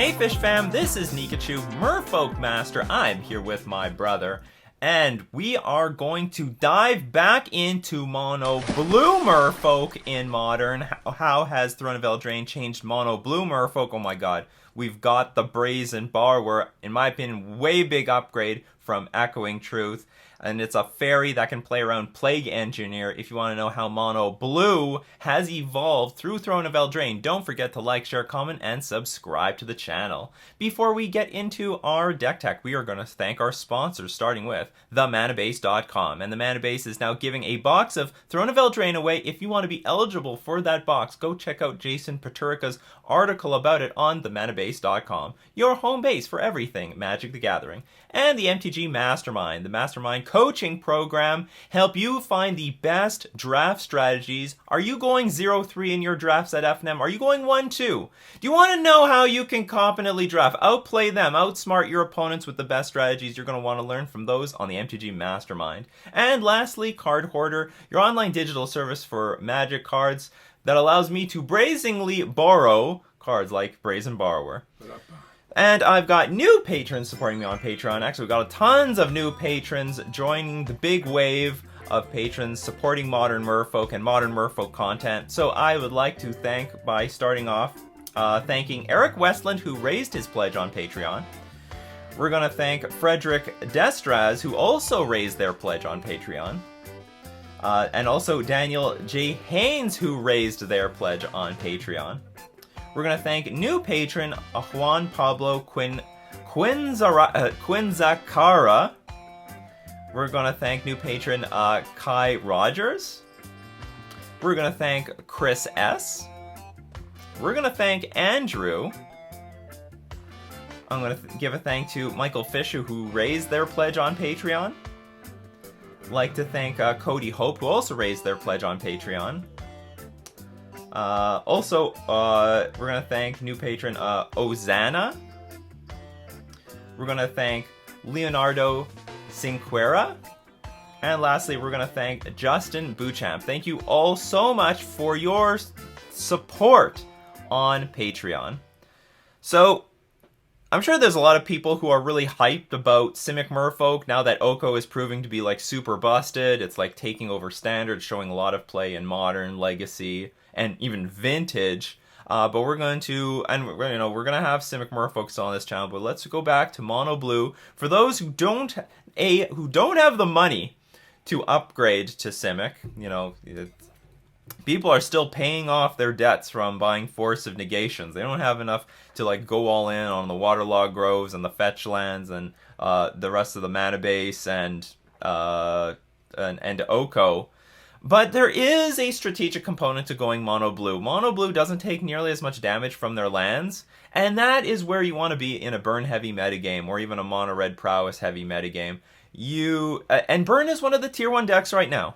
Hey Fish Fam, this is Nikachu, Merfolk Master. I'm here with my brother, and we are going to dive back into Mono Blue Merfolk in Modern. How has Throne of Eldraine changed Mono Blue Merfolk? Oh my god. We've got the Brazen Borrower, in my opinion, way big upgrade from Echoing Truth. And it's a fairy that can play around Plague Engineer. If you want to know how Mono Blue has evolved through Throne of Eldraine, don't forget to like, share, comment, and subscribe to the channel. Before we get into our deck tech, we are going to thank our sponsors, starting with themanabase.com. And the Manabase is now giving a box of Throne of Eldraine away. If you want to be eligible for that box, go check out Jason Paturika's article about it on themanabase.com. Your home base for everything Magic the Gathering. And the MTG Mastermind. The Mastermind coaching program help you find the best draft strategies. Are you going 0-3 in your drafts at FNM? Are you going 1-2? Do you want to know how you can competently draft? Outplay them, outsmart your opponents with the best strategies. You're going to want to learn from those on the MTG Mastermind. And lastly, Card Hoarder, your online digital service for Magic cards that allows me to brazenly borrow cards like Brazen Borrower. And I've got new patrons supporting me on Patreon. Actually, we've got tons of new patrons joining the big wave of patrons supporting Modern Merfolk and Modern Merfolk content. So I would like to thank, by starting off, thanking Eric Westland, who raised his pledge on Patreon. We're going to thank Frederick Destraz, who also raised their pledge on Patreon. And also Daniel J. Haynes, who raised their pledge on Patreon. We're going to thank new patron Juan Pablo Quinzacara. We're going to thank new patron Kai Rogers. We're going to thank Chris S. We're going to thank Andrew. I'm going to give a thank to Michael Fisher, who raised their pledge on Patreon. I'd like to thank Cody Hope, who also raised their pledge on Patreon. Also, we're going to thank new patron Ozana. We're going to thank Leonardo Cinquera. And lastly, we're going to thank Justin Buchamp. Thank you all so much for your support on Patreon. So, I'm sure there's a lot of people who are really hyped about Simic Merfolk now that Oko is proving to be like super busted. It's like taking over Standard, showing a lot of play in Modern, Legacy, and even Vintage. But we're going to, and we're going to have Simic Merfolk on this channel. But let's go back to Mono Blue. For those who don't have the money to upgrade to Simic, people are still paying off their debts from buying Force of Negations. They don't have enough to like go all in on the Waterlogged Groves and the fetch lands and the rest of the mana base and Oko. But there is a strategic component to going Mono Blue. Mono Blue doesn't take nearly as much damage from their lands, and that is where you want to be in a burn-heavy metagame, or even a Mono-Red Prowess-heavy metagame. And Burn is one of the Tier 1 decks right now.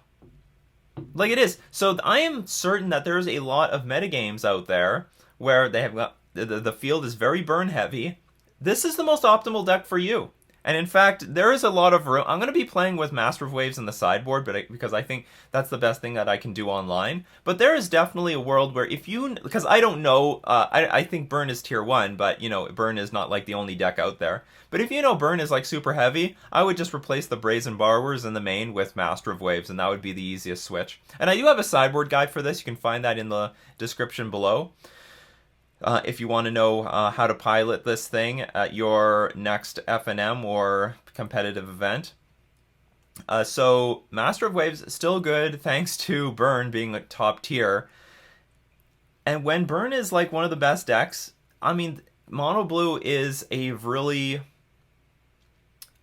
Like it is. So I am certain that there's a lot of metagames out there where they have got, the field is very burn-heavy. This is the most optimal deck for you. And in fact, there is a lot of room. I'm going to be playing with Master of Waves in the sideboard, because I think that's the best thing that I can do online. But there is definitely a world where because I don't know, I think Burn is Tier 1, but, Burn is not like the only deck out there. But if Burn is like super heavy, I would just replace the Brazen Borrowers in the main with Master of Waves, and that would be the easiest switch. And I do have a sideboard guide for this. You can find that in the description below. If you want to know how to pilot this thing at your next FNM or competitive event. So Master of Waves still good thanks to Burn being like top tier. And when Burn is like one of the best decks, I mean, Mono Blue is a really...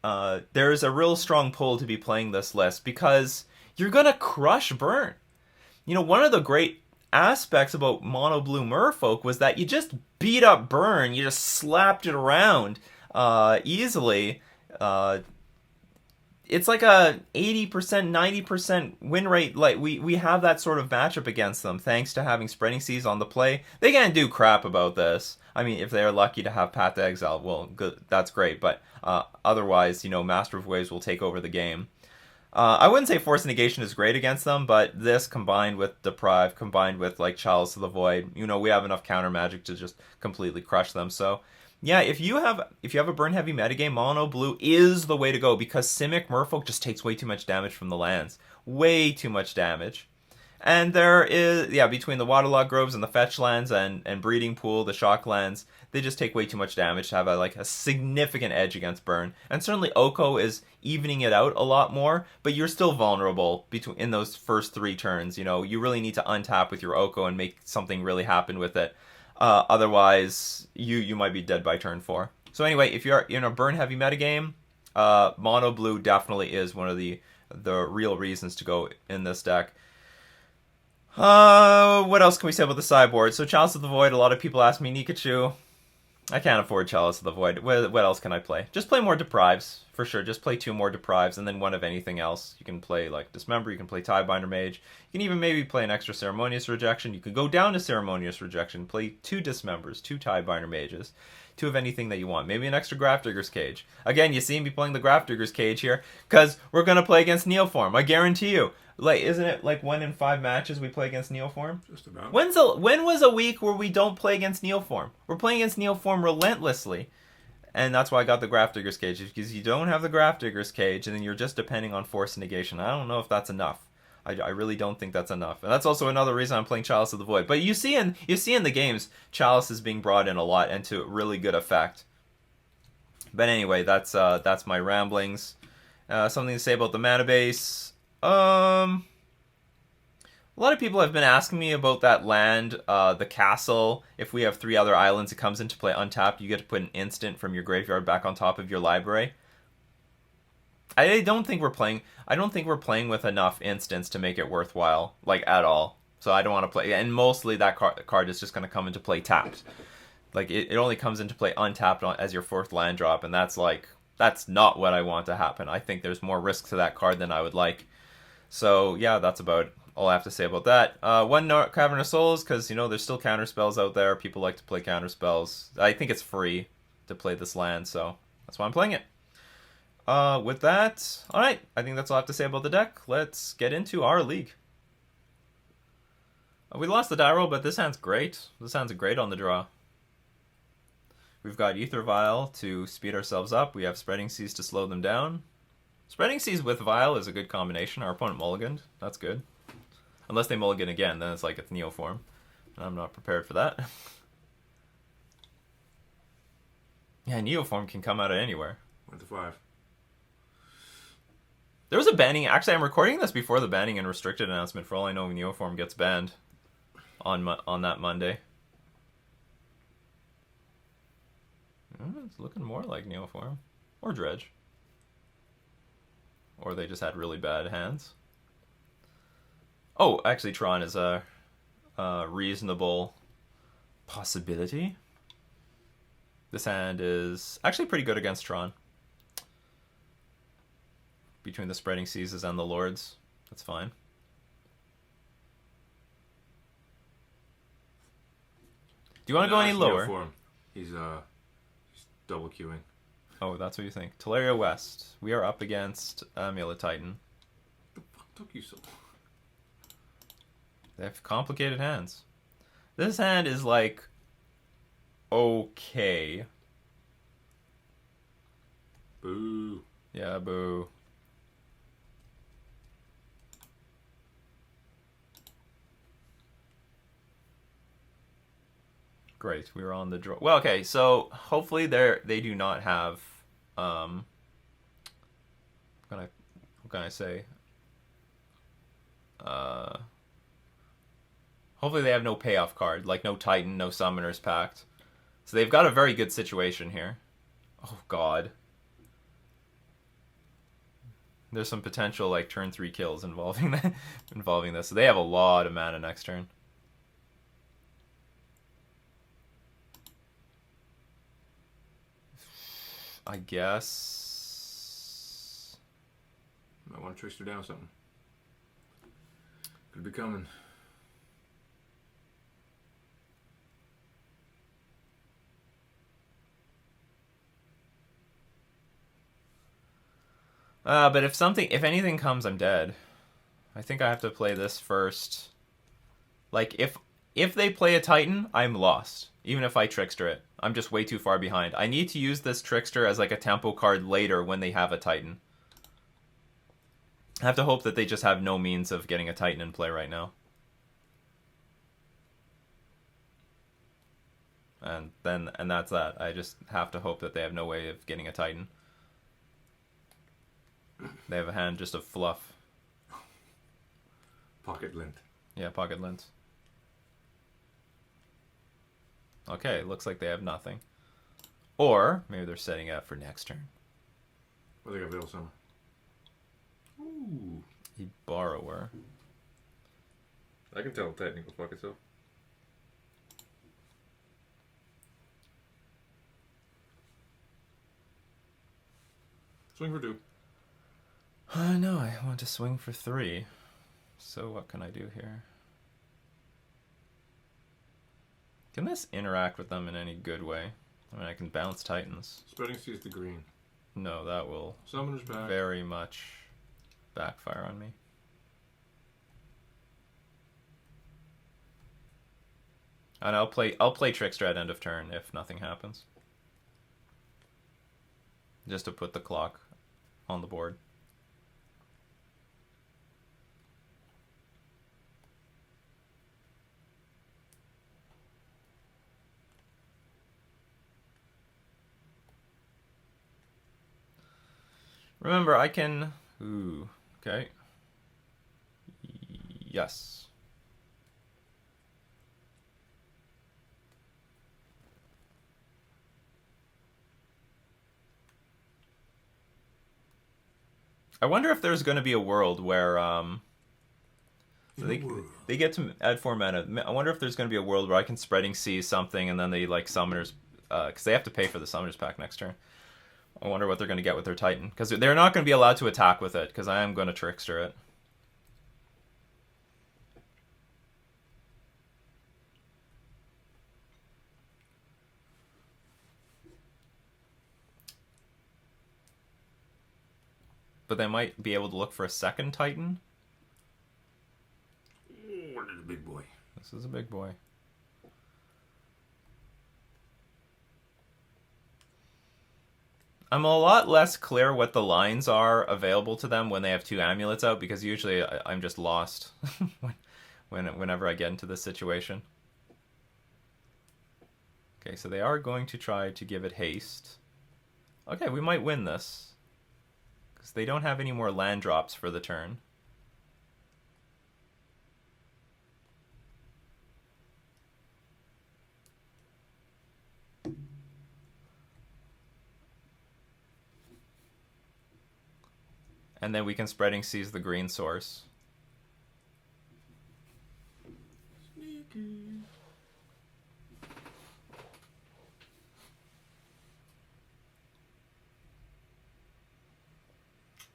there's a real strong pull to be playing this list because you're going to crush Burn. One of the great aspects about Mono Blue Merfolk was that you just beat up Burn, you just slapped it around easily. It's like a 80%, 90% win rate. Like we have that sort of matchup against them thanks to having Spreading Seas on the play. They can't do crap about this. I mean, if they're lucky to have Path to Exile, well, good, that's great. But otherwise, Master of Waves will take over the game. I wouldn't say Force Negation is great against them, but this combined with Deprive, combined with like Chalice of the Void, we have enough counter magic to just completely crush them. So Yeah, if you have a burn heavy metagame, mono blue is the way to go because Simic Merfolk just takes way too much damage from the lands. Way too much damage. And there is, yeah, between the Waterlogged Groves and the fetch lands and Breeding Pool, the shock lands, they just take way too much damage to have a significant edge against burn. And certainly Oko is evening it out a lot more, but you're still vulnerable in those first 3 turns. You know, you really need to untap with your Oko and make something really happen with it. Otherwise, you might be dead by turn 4. So anyway, if you're in a burn heavy metagame, mono blue definitely is one of the real reasons to go in this deck. What else can we say about the sideboard? So Chalice of the Void, a lot of people ask me, Nikachu, I can't afford Chalice of the Void. What else can I play? Just play more Deprives, for sure. Just play 2 more Deprives, and then 1 of anything else. You can play, like, Dismember, you can play Tidebinder Mage. You can even maybe play an extra Ceremonious Rejection. You could go down to Ceremonious Rejection, play 2 Dismembers, 2 Tidebinder Mages, 2 of anything that you want. Maybe an extra Grafdigger's Cage. Again, you see me playing the Grafdigger's Cage here, because we're going to play against Neoform, I guarantee you. Like, isn't it like 1 in 5 matches we play against Neoform? Just about. When was a week where we don't play against Neoform? We're playing against Neoform relentlessly. And that's why I got the Grafdigger's Cage. Because you don't have the Grafdigger's Cage, and then you're just depending on Force Negation. I don't know if that's enough. I really don't think that's enough. And that's also another reason I'm playing Chalice of the Void. But you see in the games, Chalice is being brought in a lot and to really good effect. But anyway, that's my ramblings. Something to say about the mana base. A lot of people have been asking me about that land, the castle. If we have 3 other islands, it comes into play untapped. You get to put an instant from your graveyard back on top of your library. I don't think we're playing with enough instants to make it worthwhile, like at all. So I don't want to play. And mostly that card is just going to come into play tapped. Like it only comes into play untapped as your 4th land drop, and that's not what I want to happen. I think there's more risk to that card than I would like. So yeah, that's about all I have to say about that. 1 Cavern of Souls, because there's still counter spells out there. People like to play counter spells. I think it's free to play this land, so that's why I'm playing it. With that, alright, I think that's all I have to say about the deck. Let's get into our league. We lost the die roll, but this hand's great. This hand's great on the draw. We've got Aether Vial to speed ourselves up. We have Spreading Seas to slow them down. Spreading Seas with Vial is a good combination. Our opponent mulliganed. That's good. Unless they mulligan again, then it's like it's Neoform. And I'm not prepared for that. Yeah, Neoform can come out of anywhere. 1 to 5. There was a banning. Actually, I'm recording this before the banning and restricted announcement. For all I know, Neoform gets banned on that Monday. It's looking more like Neoform. Or Dredge. Or they just had really bad hands. Oh, actually, Tron is a reasonable possibility. This hand is actually pretty good against Tron. Between the Spreading Seas and the Lords. That's fine. Do you want to go any lower? He's double queuing. Oh, that's what you think. Teleria West. We are up against Amulet Titan. The fuck took you so long? They have complicated hands. This hand is like okay. Boo. Yeah, boo. Great, we were on the draw. Well, okay, so hopefully they do not have what can I say? Hopefully they have no payoff card, like no Titan, no Summoner's Pact. So they've got a very good situation here. Oh god. There's some potential like turn 3 kills involving this. So they have a lot of mana next turn. I guess. Might want to trace her down something. Could be coming. But if anything comes, I'm dead. I think I have to play this first. Like if they play a Titan, I'm lost. Even if I Trickster it. I'm just way too far behind. I need to use this Trickster as like a tempo card later when they have a Titan. I have to hope that they just have no means of getting a Titan in play right now. And that's that. I just have to hope that they have no way of getting a Titan. They have a hand just of fluff. Pocket lint. Yeah, pocket lint. Okay, looks like they have nothing. Or maybe they're setting it up for next turn. Well, they got Veil Summer. Ooh. The Borrower. I can tell Titan can go fuck itself. Swing for 2. No, I want to swing for 3. So what can I do here? Can this interact with them in any good way? I mean, I can bounce Titans. Spreading Seas the green. No, that will Summoner's back. very much backfire on me. And I'll play Trickster at end of turn if nothing happens. Just to put the clock on the board. Remember, I can... Ooh, okay. Yes. I wonder if there's going to be a world where they get to add 4 mana. I wonder if there's going to be a world where I can Spreading Seas something and then they like Summoners because they have to pay for the Summoners pack next turn. I wonder what they're going to get with their Titan because they're not going to be allowed to attack with it because I am going to Trickster it. But they might be able to look for a second Titan. What is a big boy? This is a big boy. I'm a lot less clear what the lines are available to them when they have 2 amulets out because usually I'm just lost whenever I get into this situation. Okay, so they are going to try to give it haste. Okay, we might win this. Because they don't have any more land drops for the turn. And then we can Spreading Seas the green source. Sneaky.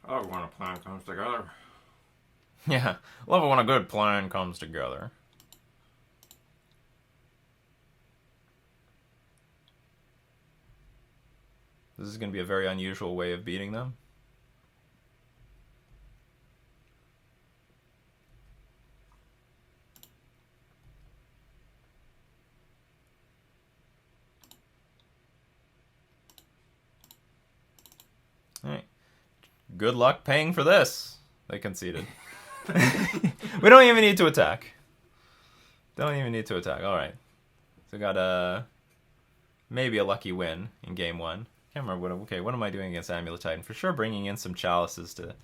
I love it when a plan comes together. Yeah, love it when a good plan comes together. This is going to be a very unusual way of beating them. Alright. Good luck paying for this. They conceded. We don't even need to attack. Don't even need to attack. Alright. So we got maybe a lucky win in game 1. Can't remember what am I doing against Amulet Titan? For sure bringing in some chalices to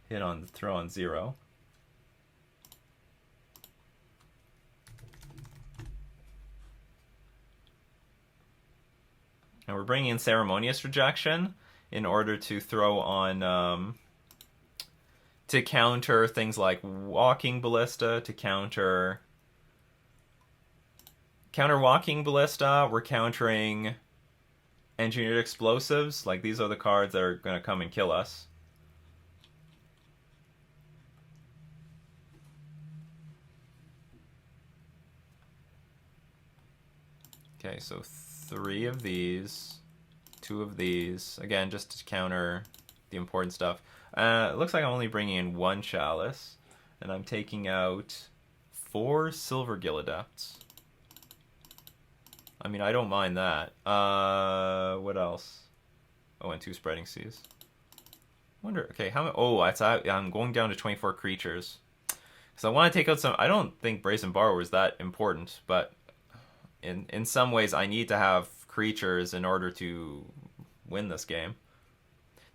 throw on 0. And we're bringing in Ceremonious Rejection in order to throw on, to counter things like Walking Ballista, to counter Walking Ballista, we're countering Engineered Explosives. Like, these are the cards that are going to come and kill us. Okay, so 3 of these, 2 of these. Again, just to counter the important stuff. It looks like I'm only bringing in 1 Chalice, and I'm taking out 4 Silver Gill Adepts. I mean, I don't mind that. What else? Oh, and 2 Spreading Seas. Wonder. Okay, how many? Oh, I'm going down to 24 creatures. So I want to take out some. I don't think Brazen Borrower is that important, but in some ways, I need to have creatures in order to win this game.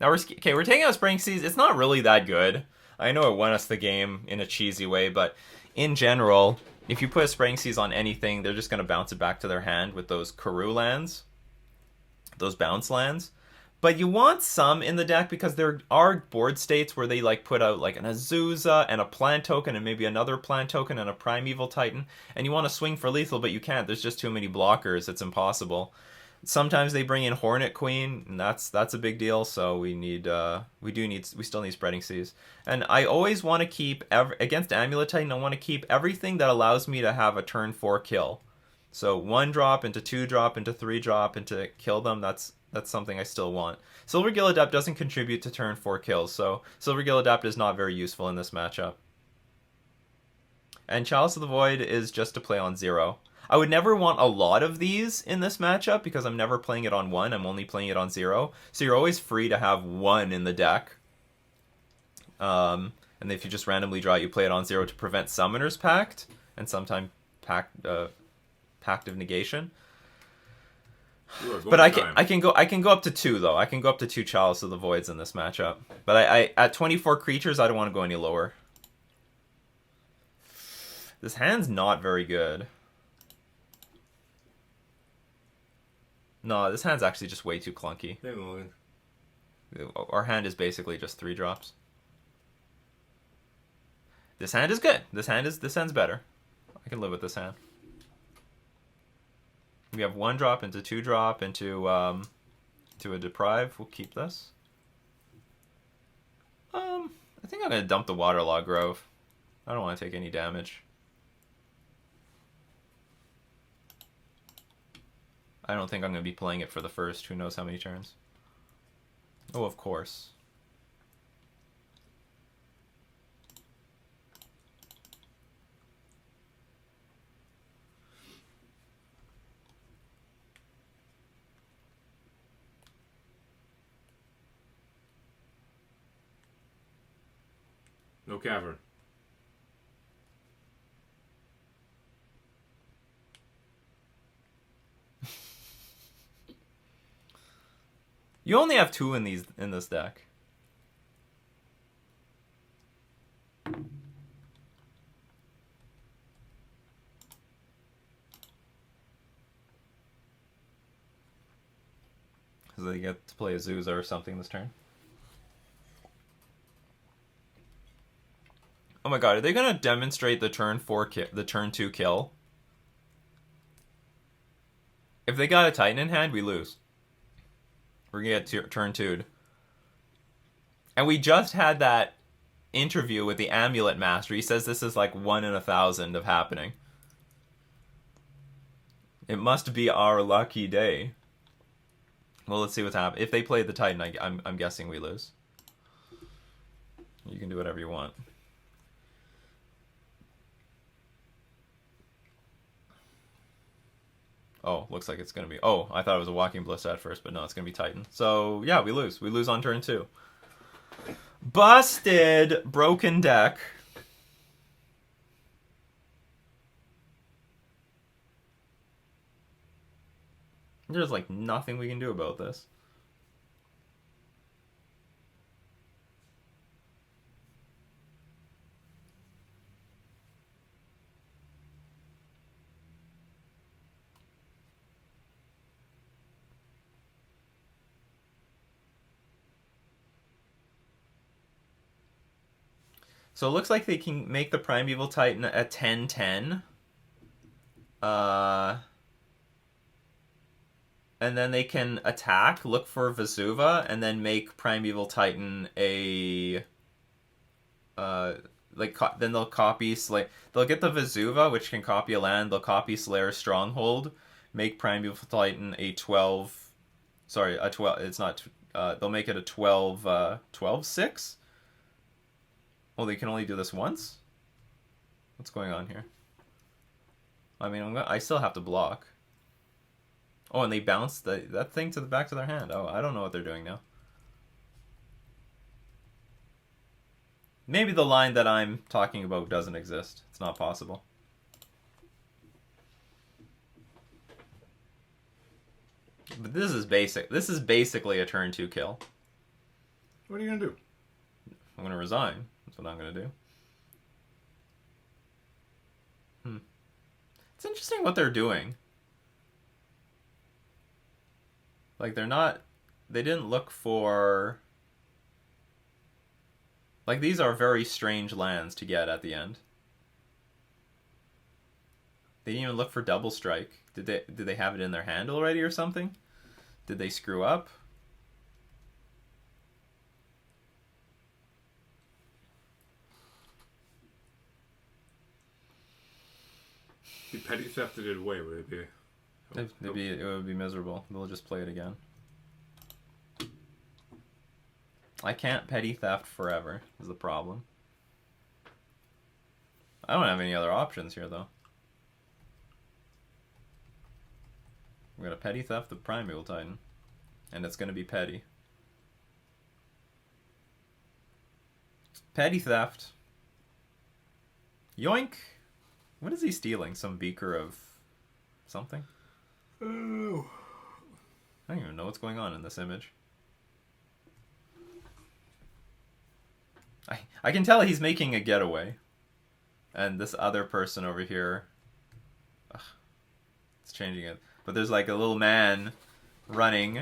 Now we're taking out Spreading Seas. It's not really that good. I know it won us the game in a cheesy way, but in general, if you put a Spreading Seas on anything, they're just going to bounce it back to their hand with those Karoo lands, those bounce lands. But you want some in the deck because there are board states where they like put out like an Azusa and a plant token and maybe another plant token and a Primeval Titan, and you want to swing for lethal, but you can't. There's just too many blockers. It's impossible. Sometimes they bring in Hornet Queen, and that's a big deal. So we still need Spreading Seas, and I always want to keep against Amulet Titan. I want to keep everything that allows me to have a turn 4 kill. So 1 drop into 2 drop into 3 drop into kill them. That's something I still want. Silvergill Adept doesn't contribute to turn 4 kills, so Silvergill Adept is not very useful in this matchup. And Chalice of the Void is just to play on 0. I would never want a lot of these in this matchup because I'm never playing it on 1, I'm only playing it on 0. So you're always free to have 1 in the deck. And if you just randomly draw it, you play it on 0 to prevent Summoner's Pact, and sometimes Pact of Negation. But I can go up to 2 though. I can go up to 2 Chalice of the Voids in this matchup. But I at 24 creatures, I don't want to go any lower. This hand's not very good. No, this hand's actually just way too clunky. Hey, Morgan. Our hand is basically just 3 drops. This hand is good. This hand's better. I can live with this hand. We have 1 drop into 2 drop into to a Deprive. We'll keep this. I think I'm gonna dump the Waterlog Grove. I don't want to take any damage. I don't think I'm gonna be playing it for the first who knows how many turns. Oh, of course. No cavern. You only have 2 in this deck. So they get to play Azusa or something this turn. Oh my god, are they gonna demonstrate the turn 2 kill? If they got a Titan in hand, we lose. We're gonna get turn 2'd. And we just had that interview with the Amulet Master. He says this is like 1 in 1,000 of happening. It must be our lucky day. Well, let's see what's happening. If they play the Titan, I'm guessing we lose. You can do whatever you want. Oh, looks like it's going to be... Oh, I thought it was a Walking Ballista at first, but no, it's going to be Titan. So, yeah, we lose. We lose on turn 2. Busted! Broken deck. There's, like, nothing we can do about this. So it looks like they can make the Primeval Titan a 10/10. And then they can attack, look for Vesuva, and then make Primeval Titan a... then they'll copy They'll get the Vesuva, which can copy a land. They'll copy Slayer's Stronghold, make Primeval Titan a 12... Sorry, a 12... It's not... they'll make it a 12... 12/6? Oh, they can only do this once? What's going on here? I mean, I still have to block. Oh, and they bounce that thing to the back to their hand. Oh, I don't know what they're doing now. Maybe the line that I'm talking about doesn't exist. It's not possible. But this is basic. This is basically a turn 2 kill. What are you gonna do? I'm gonna resign. That's what I'm gonna do. It's interesting what they're doing. Like they didn't look for. Like these are very strange lands to get at the end. They didn't even look for double strike. Did they have it in their hand already or something? Did they screw up? If petty thefted it away, would it be? It would be miserable. They'll just play it again. I can't petty theft forever is the problem. I don't have any other options here though. I'm gonna petty theft the Primeval Titan. And it's gonna be petty. Petty theft. Yoink! What is he stealing? Some beaker of something? Oh. I don't even know what's going on in this image. I can tell he's making a getaway. And this other person over here... Ugh, it's changing it. But there's like a little man running.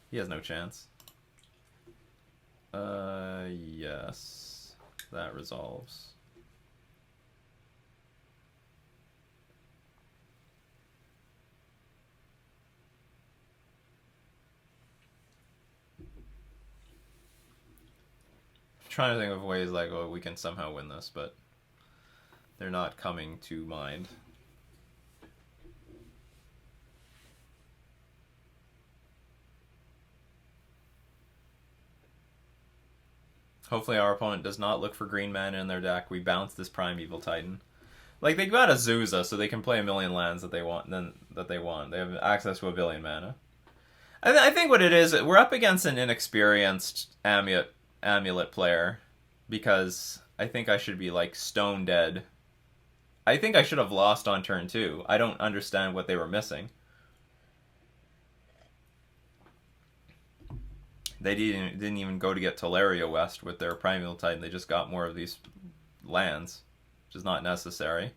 He has no chance. Yes. That resolves. Trying to think of ways like, oh, we can somehow win this, but they're not coming to mind. Hopefully our opponent does not look for green mana in their deck. We bounce this Primeval Titan. Like, they got Azusa, so they can play a million lands that they want. They have access to a billion mana. I think what it is, we're up against an inexperienced Amulet player, because I think I should be like stone dead. I think I should have lost on turn 2. I don't understand what they were missing. They didn't even go to get Teleria West with their Primeval Titan. They just got more of these lands, which is not necessary.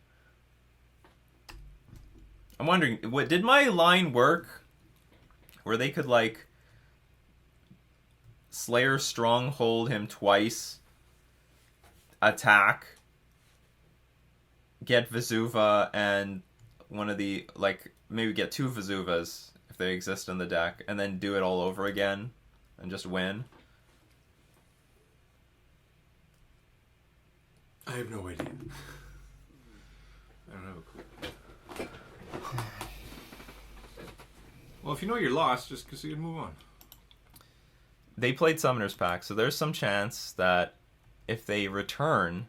I'm wondering, did my line work where they could like Slayer Stronghold him twice, attack, get Vesuva, and one of the, like, maybe get 2 Vesuvas if they exist in the deck, and then do it all over again and just win? I have no idea. I don't have a clue. Well, if you know you're lost, just because you can move on. They played Summoner's Pack, so there's some chance that if they return,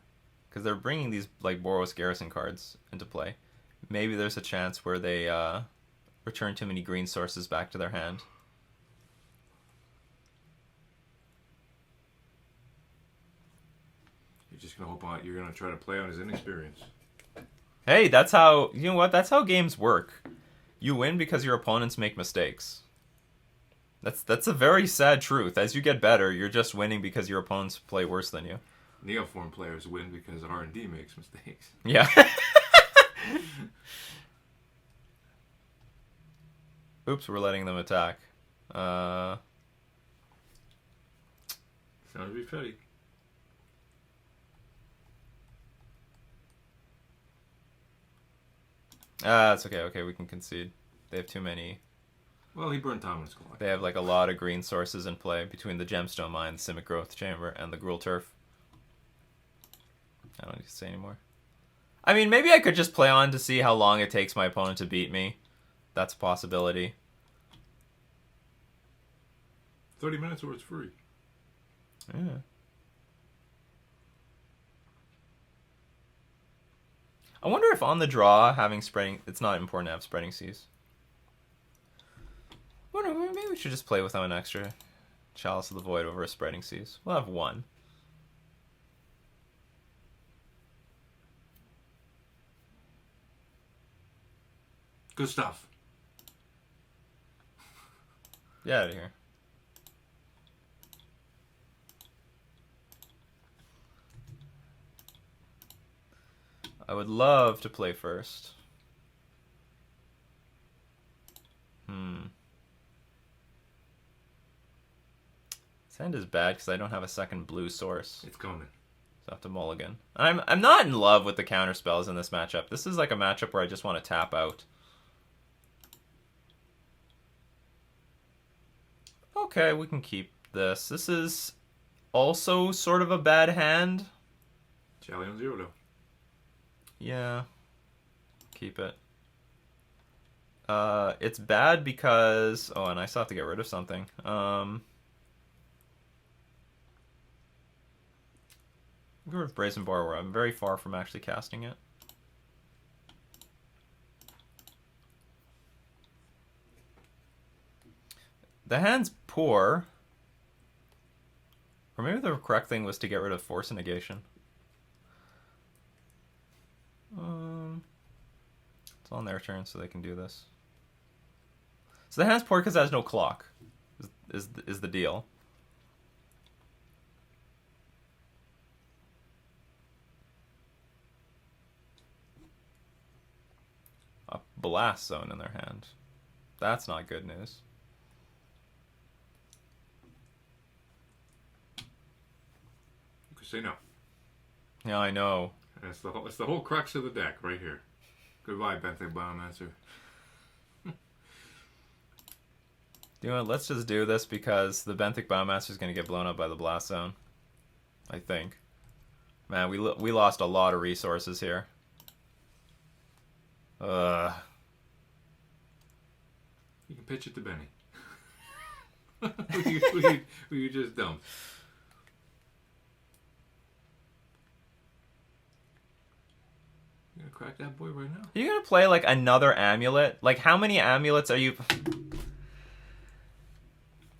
because they're bringing these like Boros Garrison cards into play, maybe there's a chance where they return too many green sources back to their hand. You're just gonna hope on. You're gonna try to play on his inexperience. Hey, that's how, you know what? That's how games work. You win because your opponents make mistakes. That's a very sad truth. As you get better, you're just winning because your opponents play worse than you. Neoform players win because R&D makes mistakes. Yeah. Oops, we're letting them attack. Sounds to be petty. It's okay. Okay, we can concede. They have too many. Well, he burned Thomas Clock. They have like a lot of green sources in play between the Gemstone Mine, the Simic Growth Chamber, and the Gruul Turf. I don't need to say anymore. I mean, maybe I could just play on to see how long it takes my opponent to beat me. That's a possibility. 30 minutes or it's free. Yeah. I wonder if on the draw having spreading, it's not important to have spreading seas. Well, no, maybe we should just play without an extra Chalice of the Void over a Spreading Seas. We'll have one. Good stuff. Get out of here. I would love to play first. This hand is bad because I don't have a second blue source. It's coming. So I have to mulligan. I'm not in love with the counter spells in this matchup. This is like a matchup where I just want to tap out. Okay, we can keep this. This is also sort of a bad hand. Chally on 0 though. Yeah. Keep it. It's bad because... Oh, and I still have to get rid of something. Go with Brazen Borrower. I'm very far from actually casting it. The hand's poor. Or maybe the correct thing was to get rid of Force and Negation. It's on their turn, so they can do this. So the hand's poor because it has no clock, is the deal. A Blast Zone in their hand. That's not good news. You could say no. Yeah, I know. It's the whole crux of the deck right here. Goodbye, Benthic Biomancer. You know what, let's just do this because the Benthic Biomaster is going to get blown up by the Blast Zone. I think. Man, we lost a lot of resources here. You can pitch it to Benny. who you just dumped. You gonna crack that boy right now? Are you going to play like another Amulet? Like how many Amulets are you...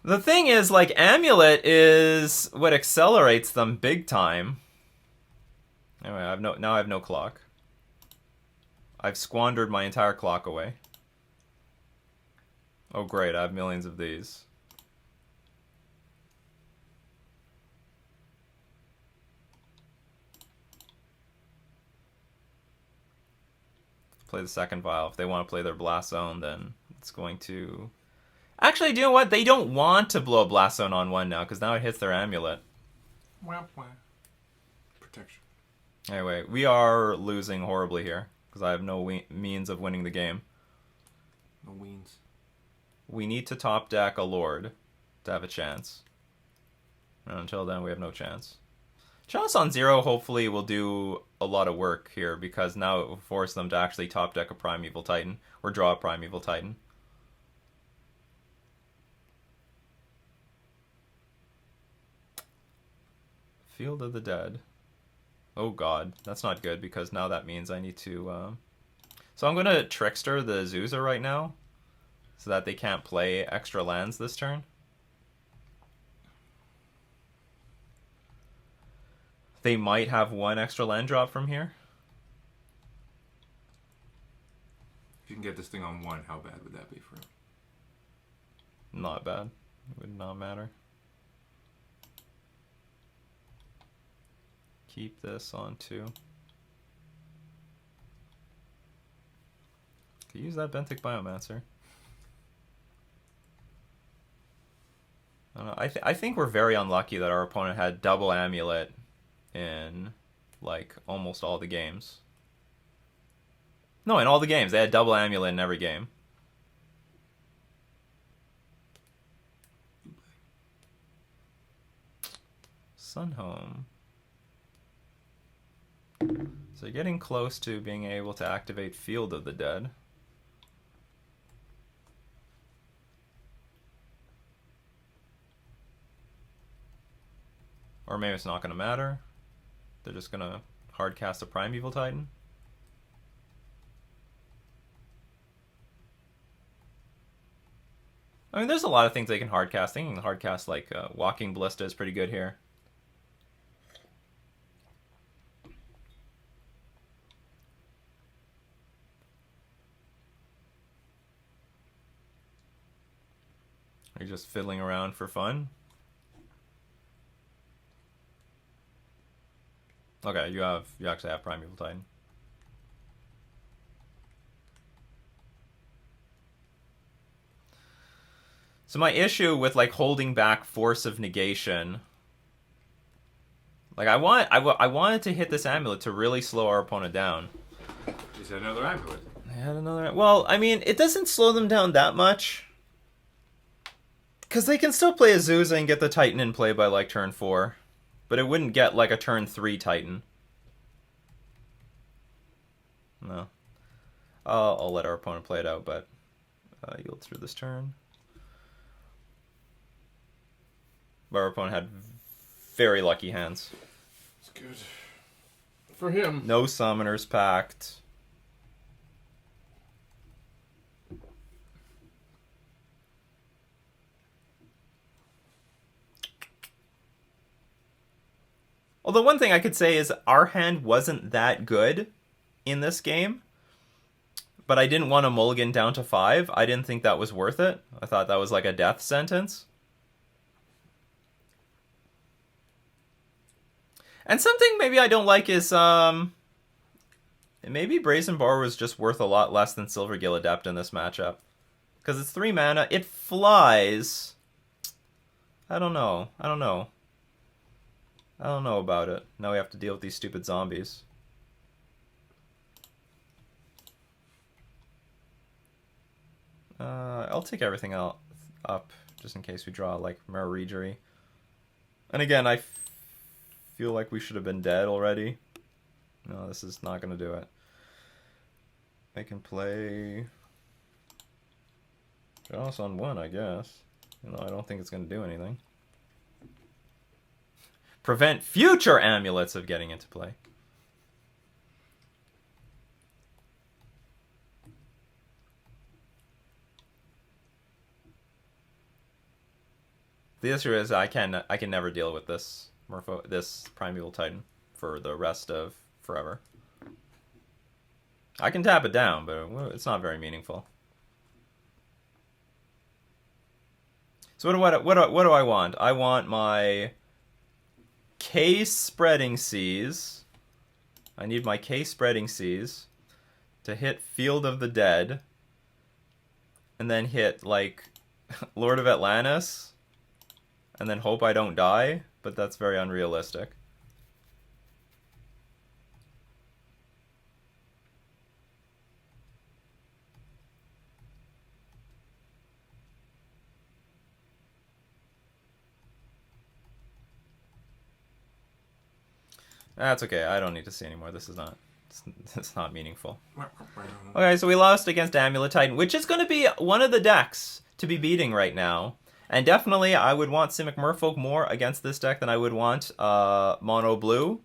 The thing is, like, Amulet is what accelerates them big time. Anyway, now I have no clock. I've squandered my entire clock away. Oh great, I have millions of these. Play the second vial. If they want to play their Blast Zone, then it's going to... Actually, do you know what? They don't want to blow a Blast Zone on one now, because now it hits their Amulet. Protection. Anyway, we are losing horribly here, because I have no means of winning the game. No weens. We need to top deck a Lord to have a chance. And until then, we have no chance. Chalice on 0 hopefully will do a lot of work here, because now it will force them to actually top deck a Primeval Titan, or draw a Primeval Titan. Field of the Dead. Oh god, that's not good because now that means I need to... So I'm going to Trickster the Azusa right now so that they can't play extra lands this turn. They might have one extra land drop from here. If you can get this thing on 1, how bad would that be for him? Not bad. It would not matter. Keep this on 2. Could use that Benthic Biomancer. I don't know. I think we're very unlucky that our opponent had double Amulet in like almost all the games. No, in all the games. They had double Amulet in every game. Sunhome. So getting close to being able to activate Field of the Dead. Or maybe it's not going to matter. They're just going to hard cast a Primeval Titan. I mean, there's a lot of things they can hardcast. They can hardcast, like, Walking Ballista is pretty good here. Are you just fiddling around for fun? Okay, you actually have Primeval Titan. So my issue with like holding back Force of Negation, like I wanted to hit this amulet to really slow our opponent down. Is that another amulet? I had another. Well, I mean, it doesn't slow them down that much, because they can still play Azusa and get the Titan in play by like turn 4, but it wouldn't get like a turn 3 Titan. No, I'll let our opponent play it out, but yield through this turn. But our opponent had very lucky hands. It's good for him. No Summoner's Pact. Although one thing I could say is our hand wasn't that good in this game, but I didn't want to mulligan down to 5. I didn't think that was worth it. I thought that was like a death sentence. And something maybe I don't like is, maybe Brazen Bar was just worth a lot less than Silver Gill Adept in this matchup. Because it's 3 mana, it flies. I don't know about it. Now we have to deal with these stupid zombies. I'll take everything up just in case we draw like Mararegery. And again, I feel like we should have been dead already. No, this is not going to do it. I can play Joss on 1, I guess. You know, I don't think it's going to do anything. Prevent future amulets of getting into play. The issue is I can never deal with this this Primeval Titan for the rest of forever. I can tap it down, but it's not very meaningful. So what do I want? I want my K Spreading Seas. I need my K Spreading Seas to hit Field of the Dead, and then hit like Lord of Atlantis, and then hope I don't die, but that's very unrealistic. That's okay. I don't need to see anymore. This is not. It's not meaningful. Okay, so we lost against Amulet Titan, which is going to be one of the decks to be beating right now. And definitely, I would want Simic Merfolk more against this deck than I would want Mono Blue.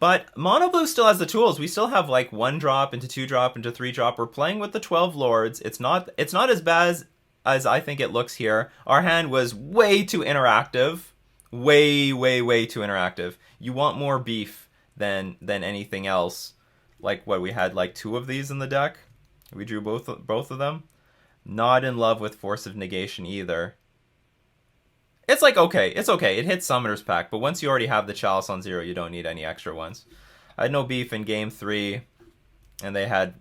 But Mono Blue still has the tools. We still have like 1-drop into 2-drop into 3-drop. We're playing with the 12 Lords. It's not as bad as I think it looks here. Our hand was way too interactive. Way too interactive. You want more beef than anything else. Like what, we had like 2 of these in the deck. We drew both of them. Not in love with Force of Negation either. It's like, okay, it's okay. It hits Summoner's Pact, but once you already have the Chalice on 0, you don't need any extra ones. I had no beef in game 3, and they had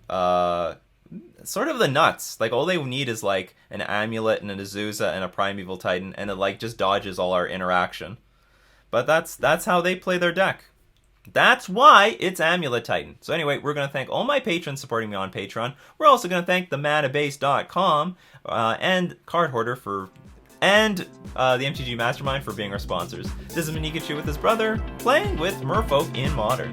sort of the nuts. Like, all they need is like an Amulet and an Azusa and a Primeval Titan, and it like just dodges all our interaction. But that's how they play their deck. That's why it's Amulet Titan. So anyway, we're going to thank all my patrons supporting me on Patreon. We're also going to thank themanabase.com and Card Hoarder and the MTG Mastermind for being our sponsors. This is Nikachu with his brother, playing with Merfolk in Modern.